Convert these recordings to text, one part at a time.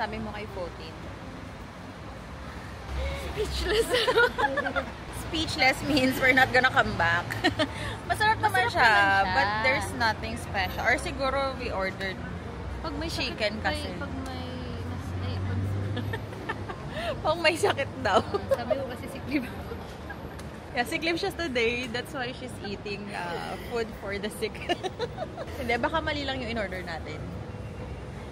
masasabi mo kay 14? Speechless. Speechless means we're not gonna come back. Masarap naman siya, but there's nothing special. Or siguro we ordered pag may chicken kasi. Pag may sakit daw. Sabi ko kasi si Cliff. Yeah, si Cliff siya today. That's why she's eating food for the sick. Hindi, baka mali lang yung in-order natin.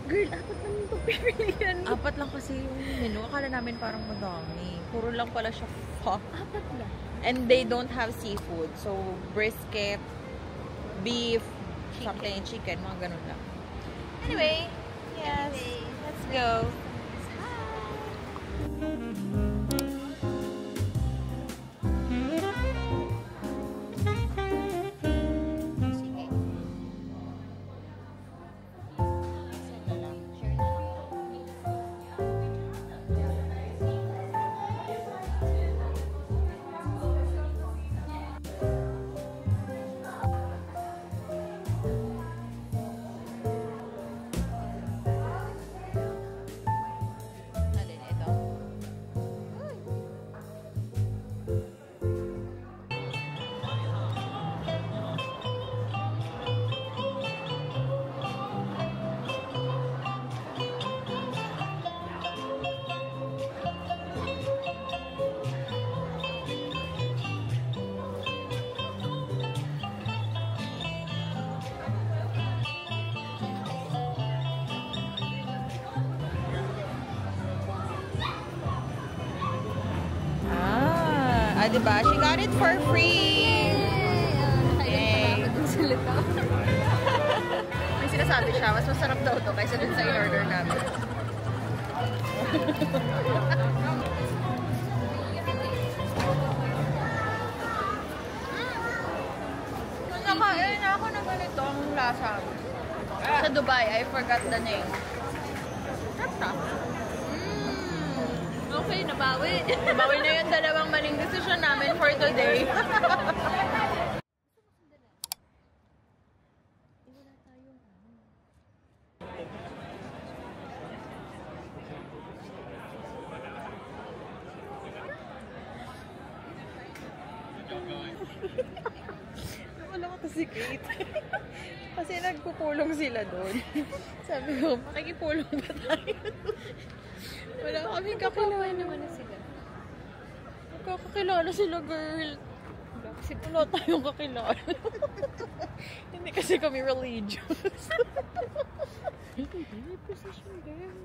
Girl, 4 lang yung pagpipilian. 4 lang kasi yung menu. Akala namin parang madami. Puro lang pala siya 4 lang. And they don't have seafood. So, brisket, beef, something, chicken, mga ganun lang. Anyway, yes. Let's go. Diba? She got it for free! Yay! May sinasabi siya, mas masarap daw to kaysa dun sa in-order namin. Nakain ako na ganito ang lasa. Sa Dubai, I forgot the name. Sarap. Okay, nabawi. Nabawi na yung dalawang maling decision namin for today. Wala ko to si Kate. Kasi nagpupulong sila doon. Sabi ko, makikipulong ba tayo? Wala kami kakilala naman na sila. Kakakilala sila, girl. Kasi wala tayong kakilala. Hindi kasi kami religious. May procession, girl.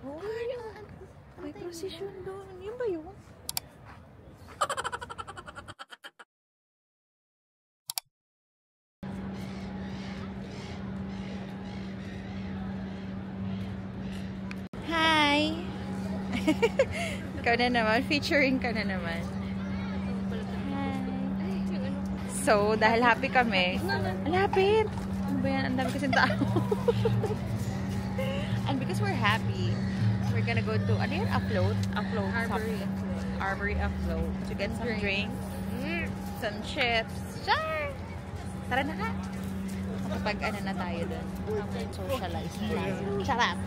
Oh, may procession doon. Yun ba yun? Ikaw na naman. Featuring ka na naman. Hi. So, dahil happy kami. Lapit! Ano ba yan? Ang dami kasing tao. And because we're happy, we're gonna go to, ano yun? Afloat? Arbory Afloat. To get some drinks. Some chips. Sure! Tara na ka! Kapag ano na tayo dun. Socialize na tayo. Charap!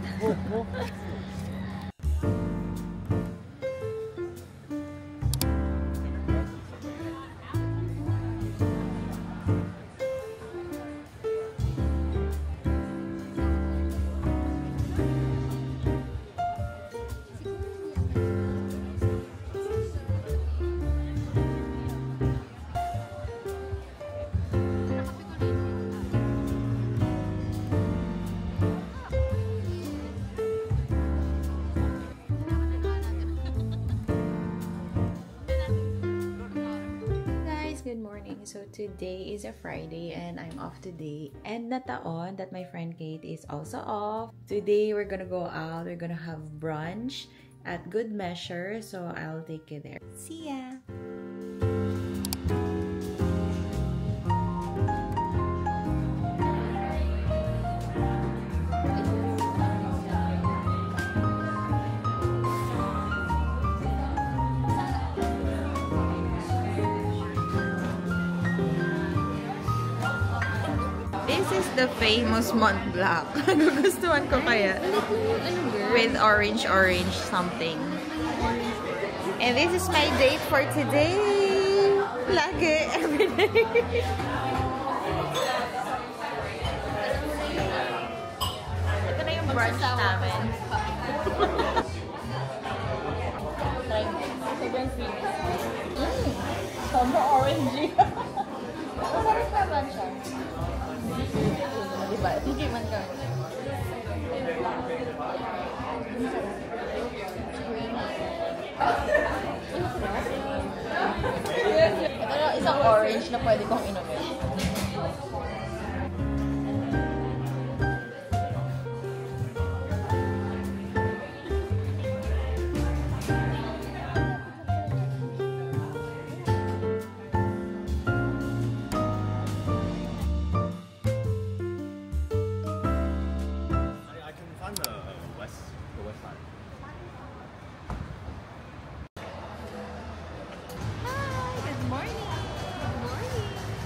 Good morning. So today is a Friday and I'm off today. And na taon that my friend Kate is also off. Today we're gonna go out. We're gonna have brunch at Good Measure. So I'll take you there. See ya! This is the famous Mont Blanc. Nagugustuhan ko kaya. With orange something. And this is my date for today. Lagi, everyday. Ito na yung brunch namin. Sobrang orangey. Masarap naman siya. Diba? Hindi man ka. Ito isang orange na pwede kong inumin.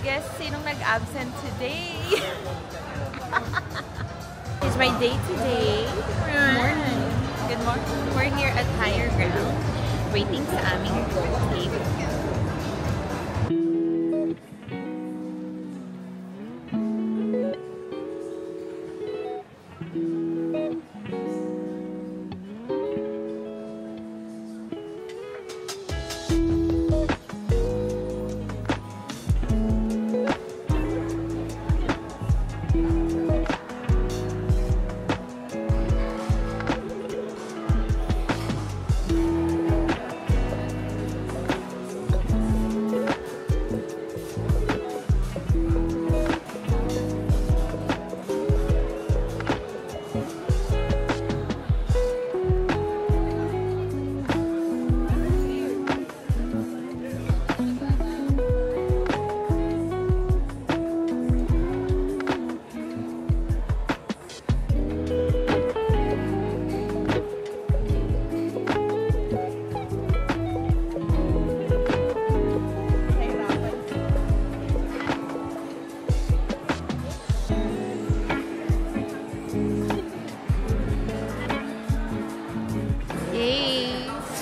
Guess sinong nag-absent today? It's my day today. Good morning. Good morning. We're here at Higher Ground, waiting sa aming table.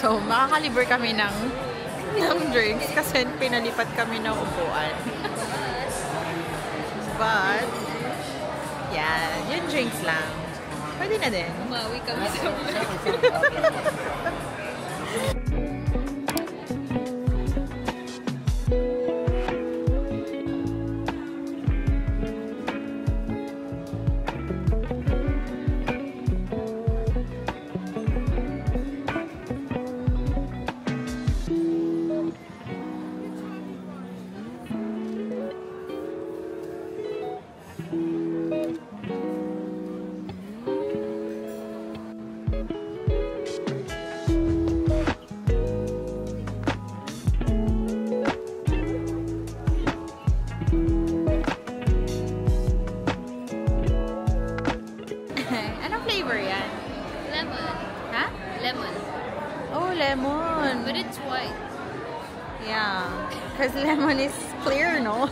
So, makakalibre kami ng drinks kasi pinalipat kami ng upuan. But, yeah, yung drinks lang. Pwede na din. Umawi kami sa vlog. Lemon. Oh, lemon. But it's white. Yeah. Because lemon is clear, no?